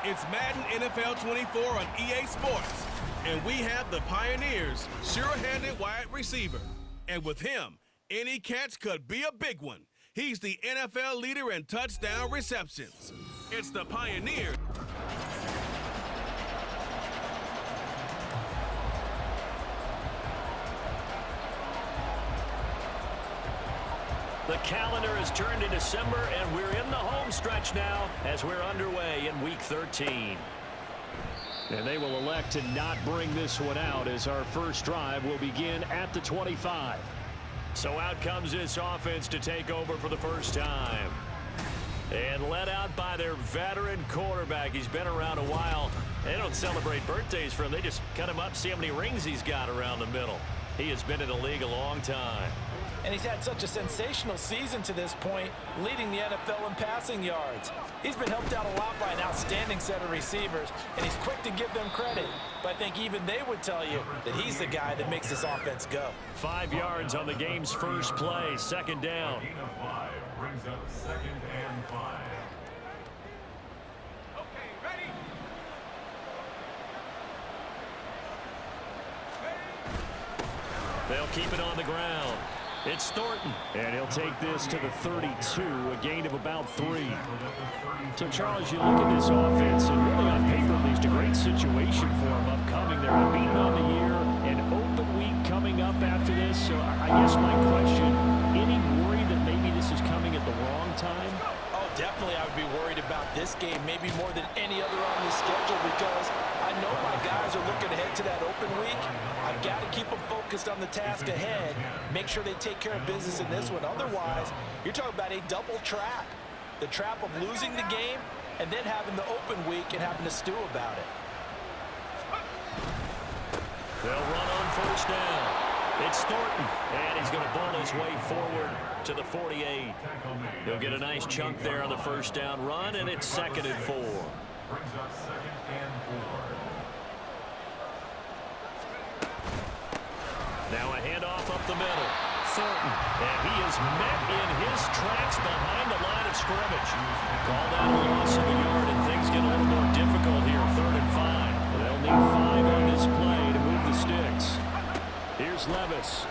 It's Madden NFL 24 on EA Sports. And we have the Pioneers' sure-handed wide receiver. And with him, any catch could be a big one. He's the NFL leader in touchdown receptions. It's the Pioneers. The calendar has turned to December, and we're in the home stretch now as we're underway in Week 13. And they will elect to not bring this one out as our first drive will begin at the 25. So out comes this offense to take over for the first time. And led out by their veteran quarterback. He's been around a while. They don't celebrate birthdays for him. They just cut him up, see how many rings he's got around the middle. He has been in the league a long time. And he's had such a sensational season to this point, leading the NFL in passing yards. He's been helped out a lot by an outstanding set of receivers, and he's quick to give them credit. But I think even they would tell you that he's the guy that makes this offense go. 5 yards on the game's first play, second down. Brings up 2nd and 5. Okay, ready? They'll keep it on the ground. It's Thornton, and he'll take this to the 32, a gain of about 3. So, Charles, you look at this offense, and really on paper, at least a great situation for them upcoming. They're unbeaten on the year, an open week coming up after this. So, I guess my question, any worry that maybe this is coming at the wrong time? Oh, definitely I would be worried about this game, maybe more than any other on this schedule, because I know my guys are looking ahead to that open week. I've got to keep them focused on the task ahead, make sure they take care of business in this one. Otherwise, you're talking about a double trap. The trap of losing the game and then having the open week and having to stew about it. They'll run on first down. It's Thornton, and he's going to ball his way forward to the 48. He'll get a nice chunk there on the first down run, and it's 2nd and 4. Brings up 2nd and 4. Now a handoff up the middle. Thornton, and he is met in his tracks behind the line of scrimmage. Called out a loss of a yard, and things get a little more difficult here, 3rd and 5. They'll need 5 on this play to move the sticks. Here's Levis.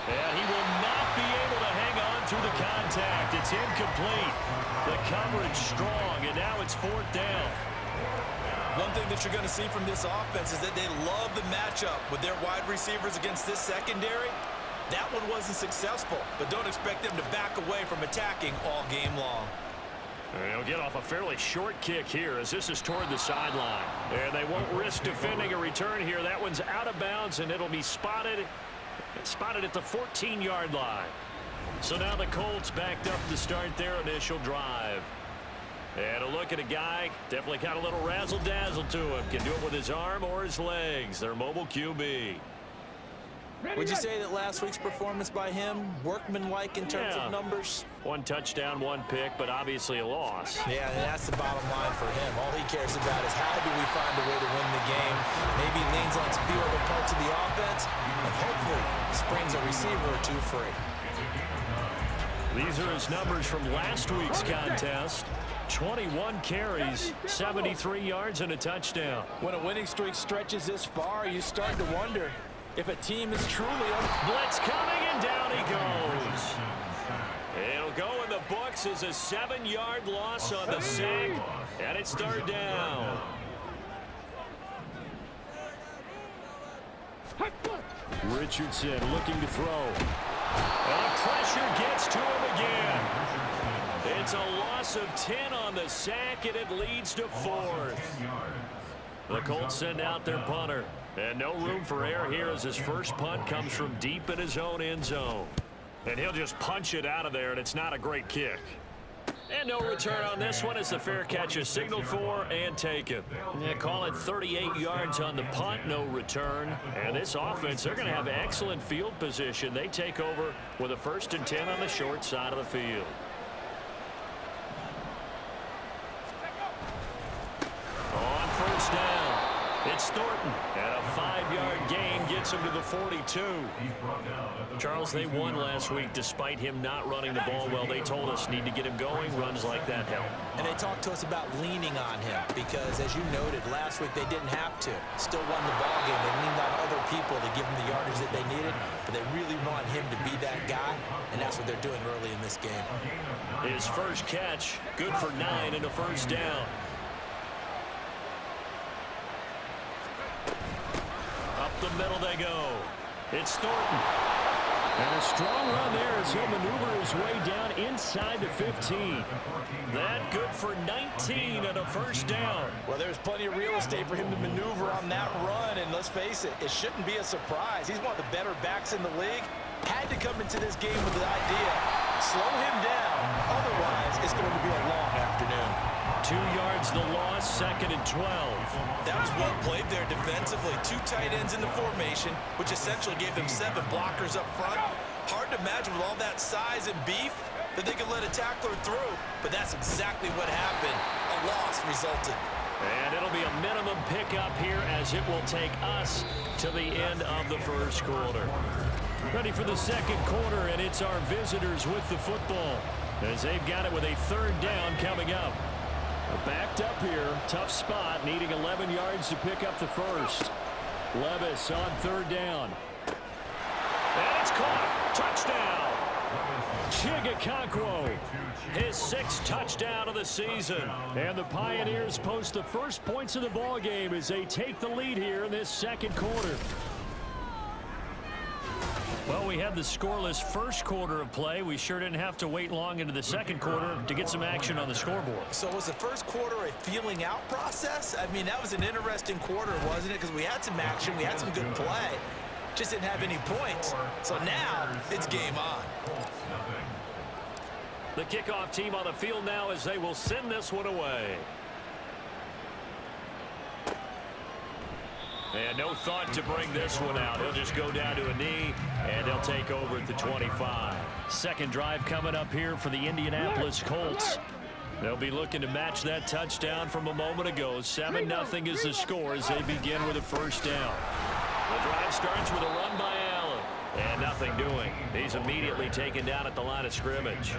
And he will not be able to hang on through the contact. It's incomplete. The coverage strong, and now it's 4th down. One thing that you're going to see from this offense is that they love the matchup with their wide receivers against this secondary. That one wasn't successful, but don't expect them to back away from attacking all game long. They'll get off a fairly short kick here as this is toward the sideline. And they won't risk defending a return here. That one's out of bounds, and it'll be spotted at the 14-yard line. So now the Colts backed up to start their initial drive. And a look at a guy, definitely got a little razzle-dazzle to him. Can do it with his arm or his legs. Their mobile QB. Would you say that last week's performance by him, workmanlike in terms of numbers? 1 touchdown, 1 pick, but obviously a loss. Yeah, and that's the bottom line for him. All he cares about is how do we find a way to win the game. Maybe leans on a few other parts of the offense, and hopefully springs a receiver or two free. These are his numbers from last week's contest. 21 carries, 73 yards, and a touchdown. When a winning streak stretches this far, you start to wonder if a team is truly blitz coming, and down he goes. It'll go in the books as a 7-yard loss on the sack, and it's 3rd down. Richardson looking to throw. And pressure gets to him again. It's a loss of 10 on the sack, and it leads to 4th. The Colts send out their punter. And no room for error here as his first punt comes from deep in his own end zone. And he'll just punch it out of there, and it's not a great kick. And no return on this one as the fair catch is signaled for and taken. Yeah, call it 38 yards on the punt, no return. And this offense, they're going to have excellent field position. They take over with a 1st and 10 on the short side of the field. On first down, It's Thornton, and a 5-yard gain gets him to the 42. Charles, they won last week despite him not running the ball well. They told us need to get him going. Runs like that help. And they talked to us about leaning on him because, as you noted, last week they didn't have to. Still won the ball game. They leaned on other people to give them the yardage that they needed, but they really want him to be that guy, and that's what they're doing early in this game. His first catch, good for 9 and a first down. Up the middle they go. It's Thornton. And a strong run there as he'll maneuver his way down inside the 15. That good for 19 and a first down. Well, there's plenty of real estate for him to maneuver on that run, and let's face it, it shouldn't be a surprise. He's one of the better backs in the league. Had to come into this game with the idea, slow him down, otherwise it's going to be a long afternoon. 2 yards the loss, 2nd and 12. That was well played there defensively. 2 tight ends in the formation, which essentially gave them 7 blockers up front. Hard to imagine with all that size and beef that they could let a tackler through, but that's exactly what happened. A loss resulted. And it'll be a minimum pickup here as it will take us to the end of the first quarter. Ready for the second quarter, and it's our visitors with the football as they've got it with a 3rd down coming up. Backed up here, tough spot, needing 11 yards to pick up the first. Levis on 3rd down. And it's caught. Touchdown. Chigakonkwo, his 6th touchdown of the season. And the Pioneers post the first points of the ball game as they take the lead here in this second quarter. Well, we had the scoreless first quarter of play. We sure didn't have to wait long into the second quarter to get some action on the scoreboard. So was the first quarter a feeling out process? I mean, that was an interesting quarter, wasn't it? Because we had some action, we had some good play. Just didn't have any points. So now it's game on. The kickoff team on the field now as they will send this one away. And no thought to bring this one out. He'll just go down to a knee, and they'll take over at the 25. Second drive coming up here for the Indianapolis Colts. They'll be looking to match that touchdown from a moment ago. 7-0 is the score as they begin with a first down. The drive starts with a run by Allen. And nothing doing. He's immediately taken down at the line of scrimmage.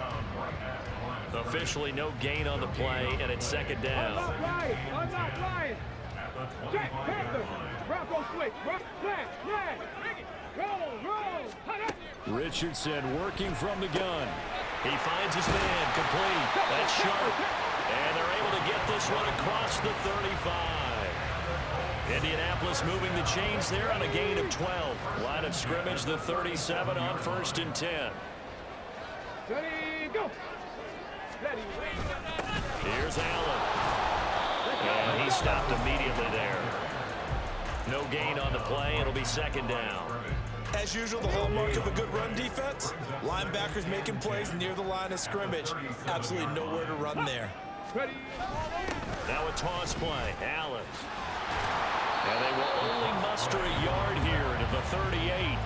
Officially no gain on the play, and it's 2nd down. I'm not lying. Jack Panther. Bronco switch. Roll. Richardson working from the gun. He finds his man complete. That's sharp. And they're able to get this one across the 35. Indianapolis moving the chains there on a gain of 12. Line of scrimmage, the 37 on 1st and 10. Ready, go. Ready. Here's Allen. And he stopped immediately there. No gain on the play. It'll be 2nd down. As usual, the hallmark of a good run defense, linebackers making plays near the line of scrimmage. Absolutely nowhere to run there. Now a toss play. Allen. And they will only muster a yard here to the 38.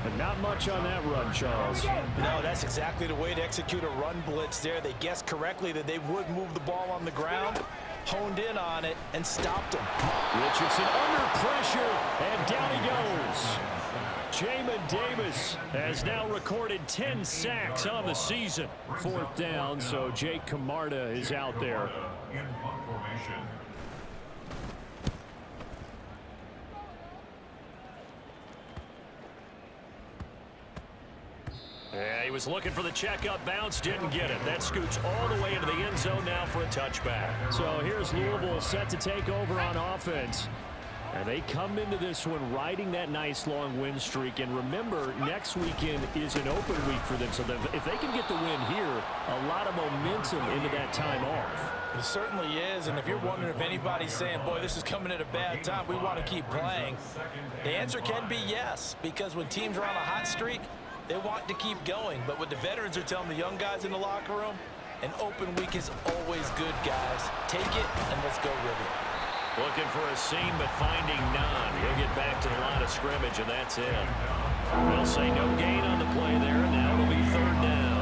But not much on that run, Charles. No, that's exactly the way to execute a run blitz there. They guessed correctly that they would move the ball on the ground, honed in on it, and stopped them. Richardson under pressure, and down he goes. Jamin Davis has now recorded 10 sacks on the season. 4th down, so Jake Camarda is out there. Yeah, he was looking for the checkup bounce, didn't get it. That scoots all the way into the end zone now for a touchback. So here's Louisville set to take over on offense. And they come into this one riding that nice long win streak. And remember, next weekend is an open week for them. So if they can get the win here, a lot of momentum into that time off. It certainly is, and if you're wondering if anybody's saying, boy, this is coming at a bad time, we want to keep playing, the answer can be yes, because when teams are on a hot streak, they want to keep going. But what the veterans are telling the young guys in the locker room, an open week is always good, guys. Take it, and let's go with it. Looking for a seam, but finding none. He'll get back to the line of scrimmage, and that's it. They'll say no gain on the play there, and now it'll be 3rd down.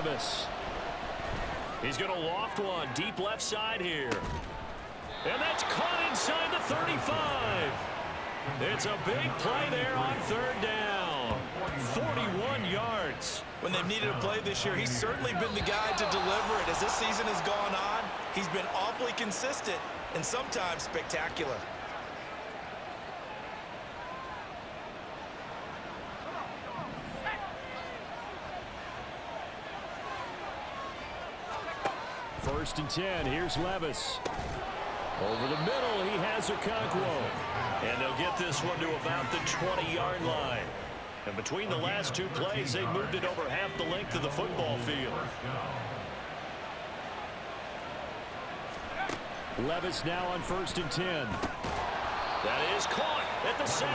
Levis. He's going to loft one deep left side here. And that's caught inside the 35. It's a big play there on third down. 41 yards. When they've needed a play this year, he's certainly been the guy to deliver it. As this season has gone on, he's been awfully consistent and sometimes spectacular. First and 10. Here's Levis. Over the middle, he has Okonkwo. And they'll get this one to about the 20-yard line. And between the last two plays, they moved it over half the length of the football field. Levis now on first and 10. That is caught at the 7.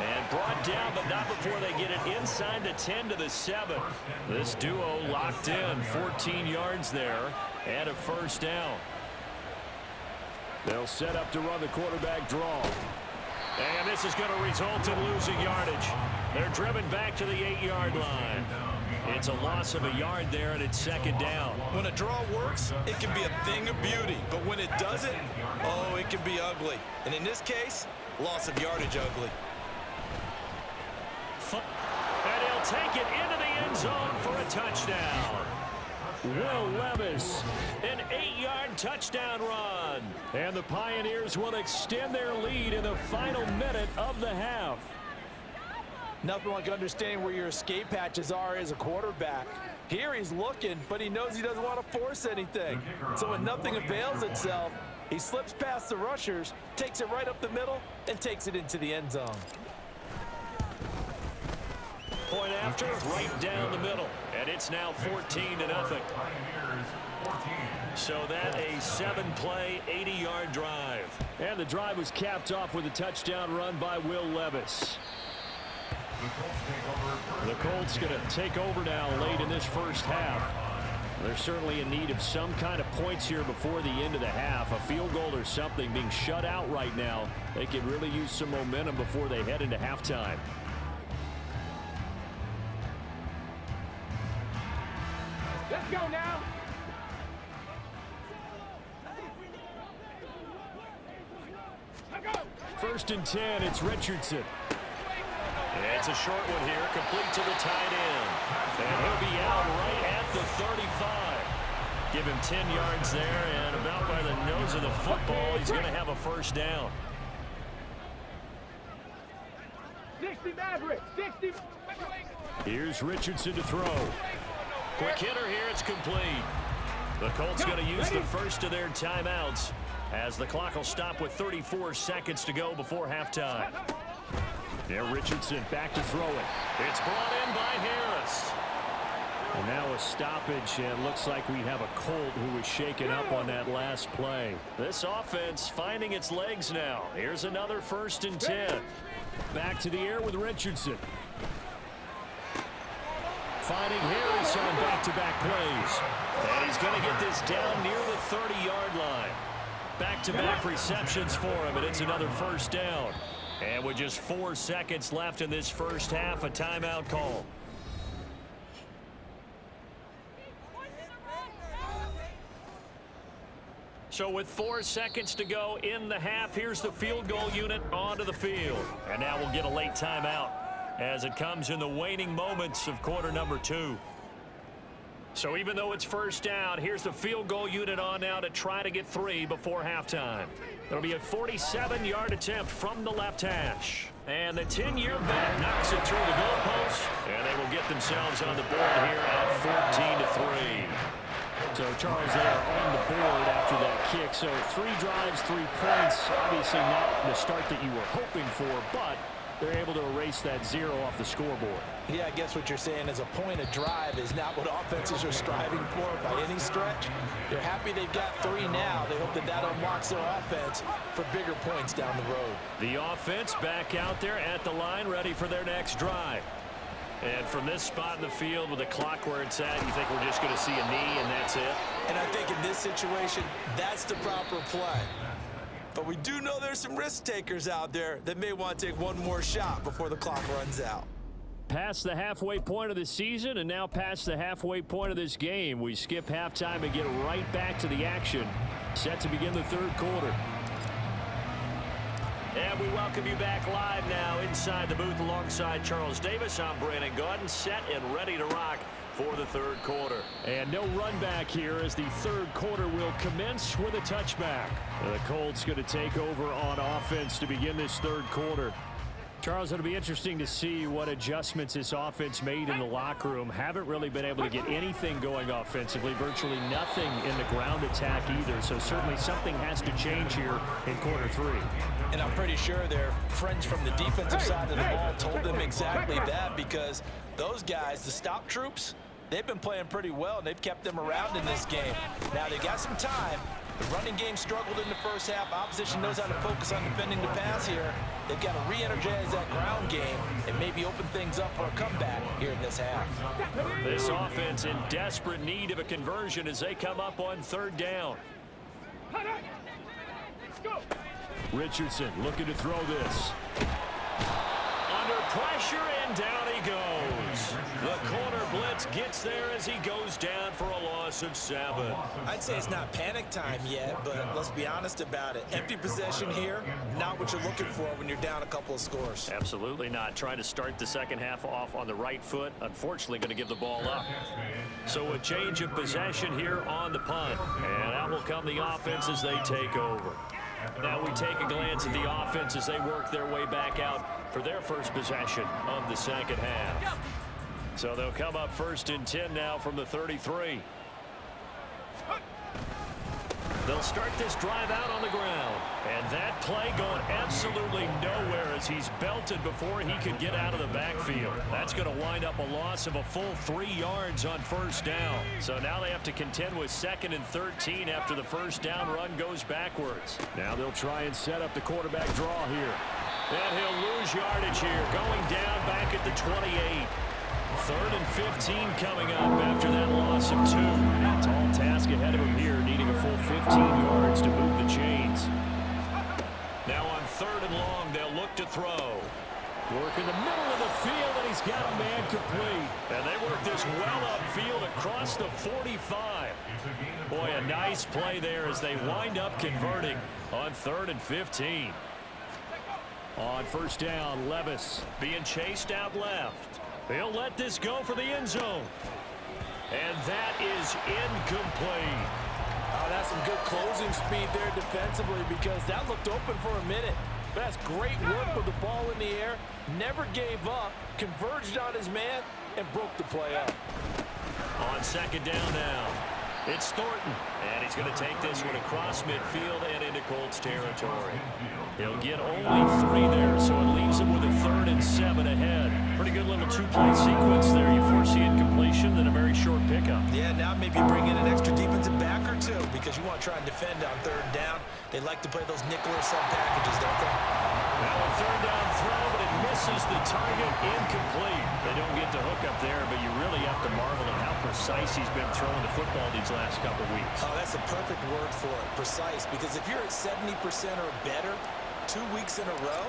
And brought down, but not before they get it inside the 10 to the 7. This duo locked in, 14 yards there, and a first down. They'll set up to run the quarterback draw. And this is going to result in losing yardage. They're driven back to the 8-yard line. It's a loss of a yard there, and it's second down. When a draw works, it can be a thing of beauty. But when it doesn't, oh, it can be ugly. And in this case, loss of yardage ugly. And he'll take it into the end zone for a touchdown. Will Levis, an 8-yard touchdown run. And the Pioneers will extend their lead in the final minute of the half. Nothing like understanding where your escape hatches are as a quarterback. Here he's looking, but he knows he doesn't want to force anything. So when nothing avails itself, he slips past the rushers, takes it right up the middle, and takes it into the end zone. Point after, right down the middle. And it's now 14-0. So that a 7-play, 80-yard drive. And the drive was capped off with a touchdown run by Will Levis. The Colts going to take over now late in this first half. They're certainly in need of some kind of points here before the end of the half. A field goal or something. Being shut out right now, they could really use some momentum before they head into halftime. Let's go now. First and 10, it's Richardson. It's a short one here, complete to the tight end. And he'll be out right at the 35. Give him 10 yards there, and about by the nose of the football, he's going to have a first down. 60 Maverick, 60. Here's Richardson to throw. Quick hitter here, it's complete. The Colts going to use the first of their timeouts as the clock will stop with 34 seconds to go before halftime. Yeah, Richardson back to throw it. It's brought in by Harris. And now a stoppage, and looks like we have a Colt who was shaken up on that last play. This offense finding its legs now. Here's another first and 10. Back to the air with Richardson. Finding Harris on back-to-back plays. And he's going to get this down near the 30-yard line. Back-to-back receptions for him, and it's another first down. And with just 4 seconds left in this first half, a timeout call. So with 4 seconds to go in the half, here's the field goal unit onto the field. And now we'll get a late timeout as it comes in the waning moments of quarter number 2. So even though it's first down, here's the field goal unit on now to try to get 3 before halftime. It'll be a 47-yard attempt from the left hash. And the 10-year vet knocks it through the goalpost, and they will get themselves on the board here at 14-3. So Charles there on the board after that kick. So 3 drives, 3 points. Obviously not the start that you were hoping for, but they're able to erase that 0 off the scoreboard. Yeah, I guess what you're saying is a point of drive is not what offenses are striving for by any stretch. They're happy they've got 3 now. They hope that that unlocks their offense for bigger points down the road. The offense back out there at the line, ready for their next drive. And from this spot in the field with the clock where it's at, you think we're just going to see a knee and that's it? And I think in this situation, that's the proper play. But we do know there's some risk takers out there that may want to take one more shot before the clock runs out. Past the halfway point of the season and now past the halfway point of this game. We skip halftime and get right back to the action. Set to begin the third quarter. And we welcome you back live now inside the booth alongside Charles Davis. I'm Brandon Gaudin, set and ready to rock for the third quarter. And no run back here as the third quarter will commence with a touchback. The Colts going to take over on offense to begin this third quarter. Charles, it'll be interesting to see what adjustments this offense made in the locker room. Haven't really been able to get anything going offensively, virtually nothing in the ground attack either. So certainly something has to change here in quarter three. And I'm pretty sure their friends from the defensive side of the ball told them exactly that, because those guys, the stop troops, they've been playing pretty well, and they've kept them around in this game. Now they got some time. The running game struggled in the first half. Opposition knows how to focus on defending the pass here. They've got to re-energize that ground game and maybe open things up for a comeback here in this half. This offense in desperate need of a conversion as they come up on third down. Richardson looking to throw this. Under pressure, and down he goes. The corner blitz gets there as he goes down for a loss of 7. I'd say it's not panic time yet, but let's be honest about it. Empty possession here, not what you're looking for when you're down a couple of scores. Absolutely not. Trying to start the second half off on the right foot. Unfortunately, going to give the ball up. So a change of possession here on the punt. And out will come the offense as they take over. Now we take a glance at the offense as they work their way back out for their first possession of the second half. So they'll come up first and 10 now from the 33. They'll start this drive out on the ground. And that play going absolutely nowhere as he's belted before he could get out of the backfield. That's going to wind up a loss of a full 3 yards on first down. So now they have to contend with 2nd and 13 after the first down run goes backwards. Now they'll try and set up the quarterback draw here. And he'll lose yardage here, going down back at the 28. 3rd and 15 coming up after that loss of 2. Tall task ahead of him here, needing a full 15 yards to move the chains. Now on 3rd and long, they'll look to throw. Work in the middle of the field, and he's got a man complete. And they work this well upfield across the 45. Boy, a nice play there as they wind up converting on 3rd and 15. On first down, Levis being chased out left. They'll let this go for the end zone. And that is incomplete. Oh, that's some good closing speed there defensively, because that looked open for a minute. But that's great work with the ball in the air. Never gave up, converged on his man, and broke the play up. On 2nd down now, it's Thornton. And he's going to take this one across midfield and into Colts territory. He'll get only 3 there, so it leaves him with a 3rd and 7 ahead. Pretty good little 2-play sequence there. You foresee incompletion, then a very short pickup. Yeah, now maybe bring in an extra defensive back or 2, because you want to try and defend on 3rd down. They like to play those nickel or sub packages, don't they? Now a 3rd down throw, but it misses the target. Incomplete. They don't get the hook up there, but you really have to marvel at how precise he's been throwing the football these last couple weeks. Oh, that's a perfect word for it, precise, because if you're at 70% or better 2 weeks in a row,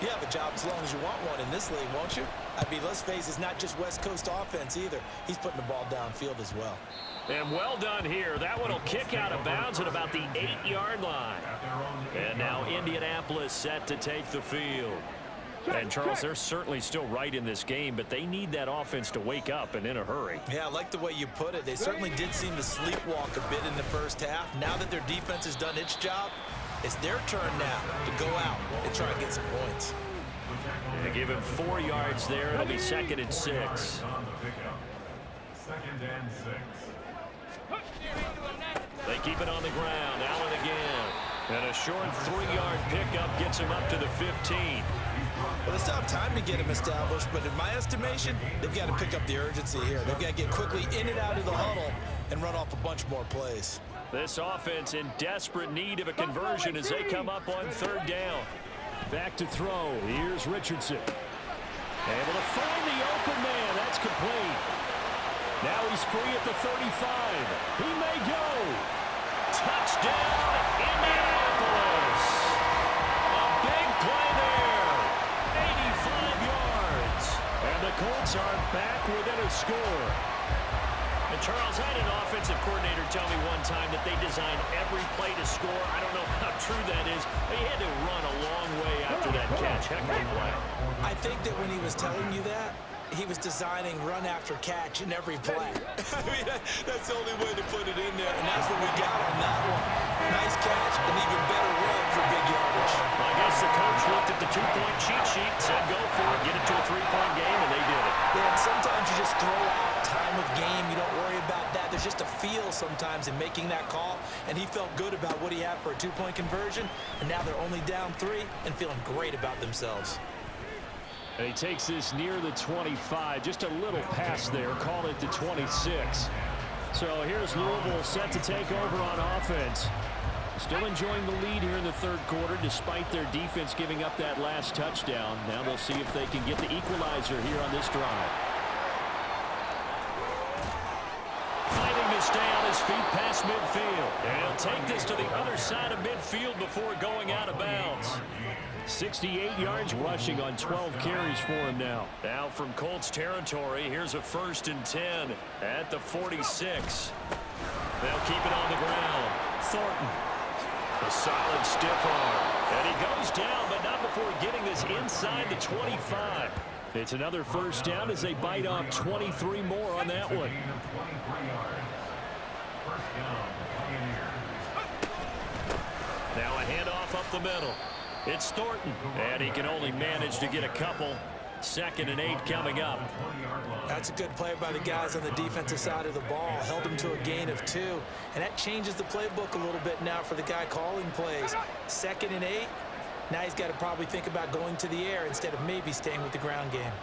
you have a job as long as you want one in this league, won't you? I mean, let's face it, it's not just West Coast offense either. He's putting the ball downfield as well. And well done here. That one will kick out of bounds at about the 8-yard line. And now Indianapolis set to take the field. And, Charles, they're certainly still right in this game, but they need that offense to wake up and in a hurry. Yeah, I like the way you put it. They certainly did seem to sleepwalk a bit in the first half. Now that their defense has done its job, it's their turn now to go out and try and get some points. They give him 4 yards there. It'll be 2nd and 6. 2nd and 6. They keep it on the ground. Allen again. And a short 3-yard pickup gets him up to the 15. Well, they still have time to get him established, but in my estimation, they've got to pick up the urgency here. They've got to get quickly in and out of the huddle and run off a bunch more plays. This offense in desperate need of a conversion as they come up on 3rd down. Back to throw. Here's Richardson. Able to find the open man. That's complete. Now he's free at the 35. He may go. Touchdown, Indianapolis. A big play there. 85 yards. And the Colts are back within a score. And Charles, I had an offensive coordinator tell me one time that they design every play to score. I don't know how true that is, but he had to run a long way after that catch. Heck of a play. I think that when he was telling you that, he was designing run after catch in every play. I mean, that's the only way to put it in there, and that's what we got on that one. Nice catch, an even better run for big yardage. I guess the coach looked at the two-point cheat sheet, said go for it, get it to a three-point game, and they did it. Yeah, and sometimes you just throw out time of game. You don't worry about that. There's just a feel sometimes in making that call, and he felt good about what he had for a two-point conversion, and now they're only down 3 and feeling great about themselves. And he takes this near the 25. Just a little pass there. Call it the 26. So here's Louisville set to take over on offense. Still enjoying the lead here in the third quarter despite their defense giving up that last touchdown. Now they'll see if they can get the equalizer here on this drive. Fighting to stay on his feet past midfield. And he'll take this to the other side of midfield before going out of bounds. 68 yards rushing on 12 carries for him now. Now from Colts territory, here's a 1st and 10 at the 46. They'll keep it on the ground. Thornton. A solid stiff arm. And he goes down, but not before getting this inside the 25. It's another 1st down as they bite off 23 more on that one. Now a handoff up the middle. It's Thornton, and he can only manage to get a couple. 2nd and 8 coming up. That's a good play by the guys on the defensive side of the ball. Held him to a gain of 2, and that changes the playbook a little bit now for the guy calling plays. 2nd and 8. Now he's got to probably think about going to the air instead of maybe staying with the ground game.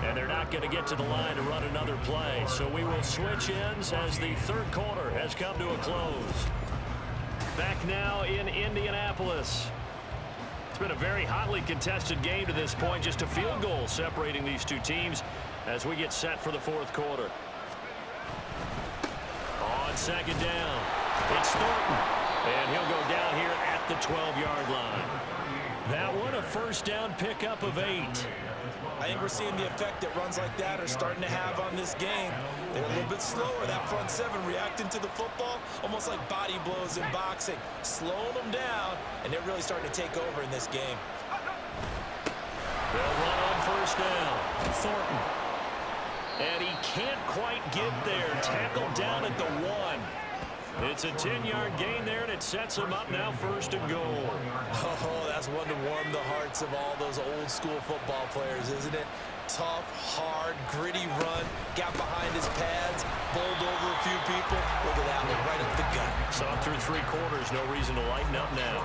And they're not going to get to the line to run another play. So we will switch ends as the third quarter has come to a close. Back now in Indianapolis. It's been a very hotly contested game to this point. Just a field goal separating these two teams as we get set for the fourth quarter. On 2nd down, it's Thornton. And he'll go down here at the 12-yard line. That one a 1st down pickup of 8. I think we're seeing the effect that runs like that are starting to have on this game. They're a little bit slower, that front 7 reacting to the football, almost like body blows in boxing, slowing them down, and they're really starting to take over in this game. They'll run on 1st down. Thornton. And he can't quite get there. Tackled down at the 1. It's a 10-yard gain there, and it sets him up now 1st and goal. Oh, that's one to warm the hearts of all those old-school football players, isn't it? Tough, hard, gritty run. Got behind his pads, bowled over a few people. Look at that one, right up the gut. Saw through 3 quarters, no reason to lighten up now.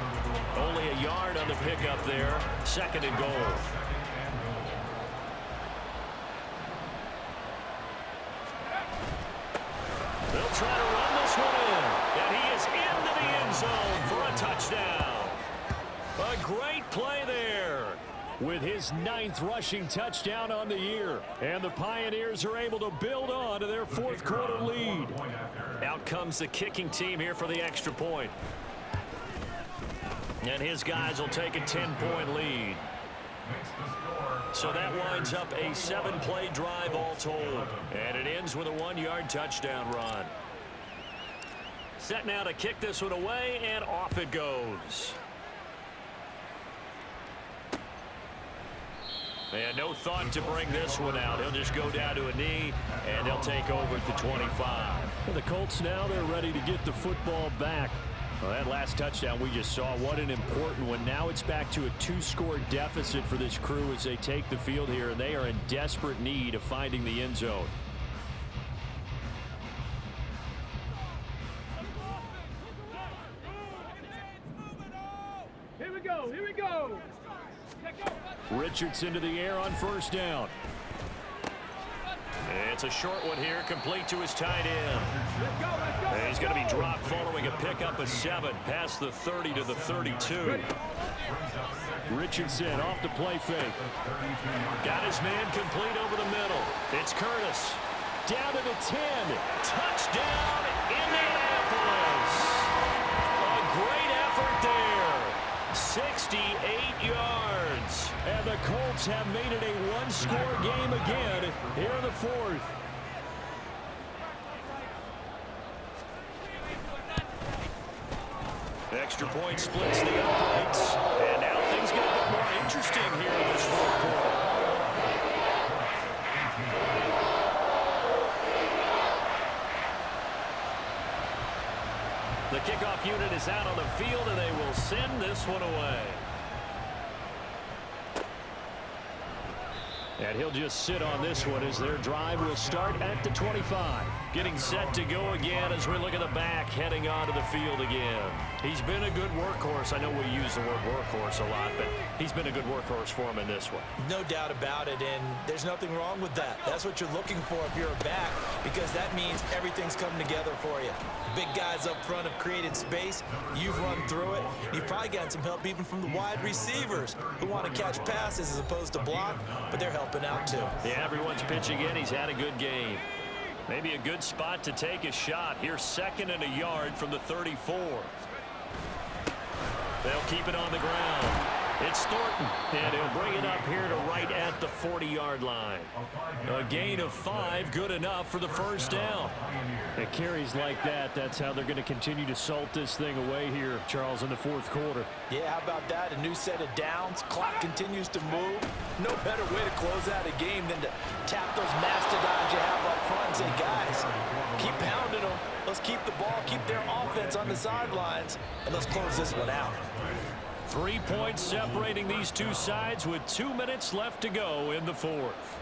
Only a yard on the pickup there. 2nd and goal. They'll try to run this one in. And he is into the end zone for a touchdown. A great play there with his 9th rushing touchdown on the year. And the Pioneers are able to build on to their 4th quarter lead. Out comes the kicking team here for the extra point. And his guys will take a 10-point lead. So that winds up a 7-play drive all told. And it ends with a 1-yard touchdown run. Set now to kick this one away, and off it goes. And no thought to bring this one out. He'll just go down to a knee, and they'll take over at the 25. For the Colts now, they're ready to get the football back. Well, that last touchdown we just saw, what an important one. Now it's back to a 2-score deficit for this crew as they take the field here, and they are in desperate need of finding the end zone. Here we go, here we go. Richards into the air on 1st down. It's a short one here, complete to his tight end. And he's going to be dropped following a pickup of 7 past the 30 to the 32. Richardson off the play fake. Got his man complete over the middle. It's Curtis. Down to the 10. Touchdown, Indianapolis. 68 yards. And the Colts have made it a one-score game again here in the fourth. Extra point splits the uprights. And now things get a bit more interesting here in this fourth quarter. The kickoff unit is out on the field, and they will send this one away. And he'll just sit on this one as their drive will start at the 25. Getting set to go again as we look at the back heading onto the field again. He's been a good workhorse. I know we use the word workhorse a lot, but he's been a good workhorse for him in this one. No doubt about it, and there's nothing wrong with that. That's what you're looking for if you're a back, because that means everything's coming together for you. The big guys up front have created space. You've run through it. You've probably gotten some help even from the wide receivers who want to catch passes as opposed to block, but they're helping out too. Yeah, everyone's pitching in. He's had a good game. Maybe a good spot to take a shot. Here's 2nd and a yard from the 34. They'll keep it on the ground. It's Thornton, and he'll bring it up here to right at the 40-yard line. A gain of 5, good enough for the first down. It carries like that. That's how they're going to continue to salt this thing away here, Charles, in the fourth quarter. Yeah, how about that? A new set of downs. Clock continues to move. No better way to close out a game than to tap those mastodons you have up front and say, guys, keep pounding them. Let's keep the ball, keep their offense on the sidelines, and let's close this one out. 3 points separating these two sides with 2 minutes left to go in the fourth.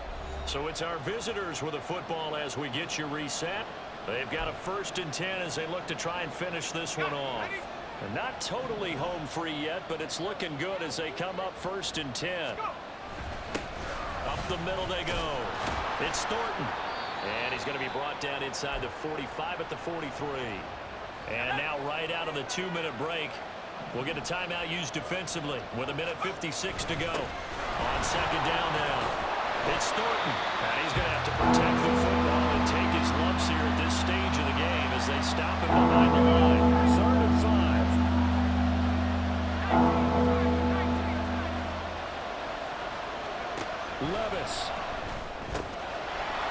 So it's our visitors with the football as we get you reset. They've got a 1st and 10 as they look to try and finish this one off. And not totally home free yet, but it's looking good as they come up 1st and 10. Up the middle they go. It's Thornton. And he's going to be brought down inside the 45 at the 43. And now right out of the 2-minute break, we'll get a timeout used defensively with 1:56 to go. On 2nd down now. It's Thornton. And he's going to have to protect the football and take his lumps here at this stage of the game as they stop him behind the line. 3rd and 5. Levis.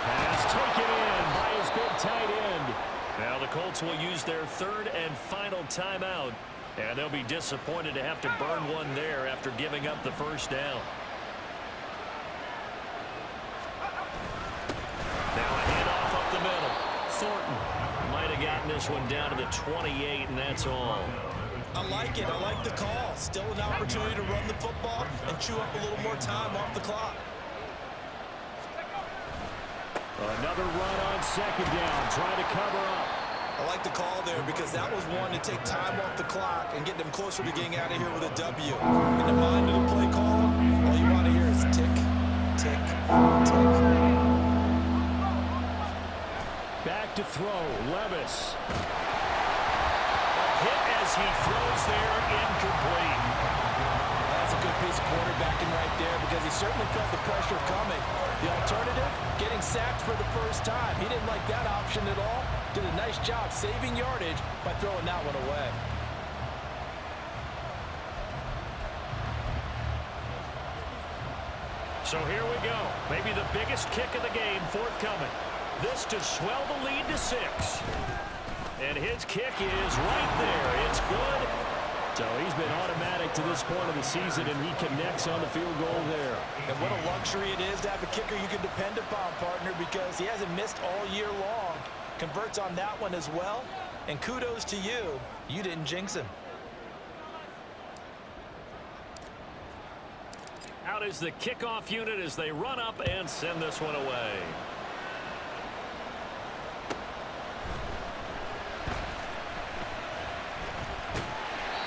Pass taken in by his big tight end. Now the Colts will use their 3rd and final timeout. And they'll be disappointed to have to burn one there after giving up the first down. Now a handoff up the middle. Thornton might have gotten this one down to the 28, and that's all. I like it. I like the call. Still an opportunity to run the football and chew up a little more time off the clock. Another run on 2nd down, trying to cover up. I like the call there because that was one to take time off the clock and get them closer to getting out of here with a W. In the mind of the play caller, all you want to hear is tick, tick, tick. Back to throw, Levis. A hit as he throws there, incomplete. That's a good piece of quarterbacking right there because he certainly felt the pressure coming. The alternative, getting sacked for the first time. He didn't like that option at all. Did a nice job saving yardage by throwing that one away. So here we go. Maybe the biggest kick of the game forthcoming. This to swell the lead to 6. And his kick is right there. It's good. So he's been automatic to this point of the season, and he connects on the field goal there. And what a luxury it is to have a kicker you can depend upon, partner, because he hasn't missed all year long. Converts on that one as well. And kudos to you. You didn't jinx him. Out is the kickoff unit as they run up and send this one away.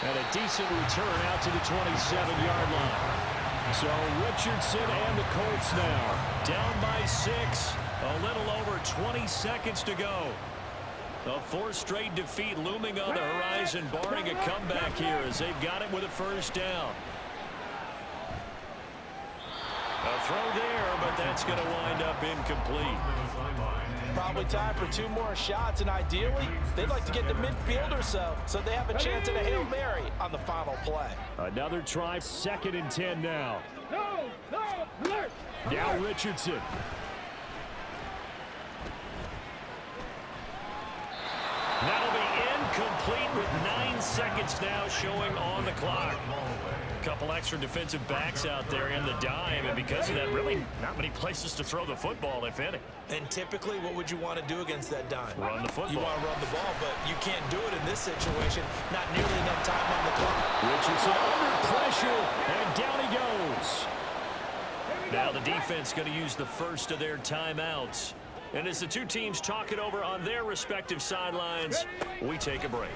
And a decent return out to the 27-yard line. So Richardson and the Colts now down by 6. A little over 20 seconds to go. A 4th straight defeat looming on the horizon, barring a comeback here as they've got it with a first down. A throw there, but that's going to wind up incomplete. Probably time for 2 more shots, and ideally, they'd like to get to midfield or so they have a chance at a Hail Mary on the final play. Another try, 2nd and 10 now. No, alert. Now Richardson. That'll be incomplete with 9 seconds now showing on the clock. A couple extra defensive backs out there in the dime, and because of that, really not many places to throw the football, if any. And typically, what would you want to do against that dime? Run the football. You want to run the ball, but you can't do it in this situation. Not nearly enough time on the clock. Richardson under pressure, and down he goes. Now the defense going to use the first of their timeouts. And as the two teams talk it over on their respective sidelines, we take a break.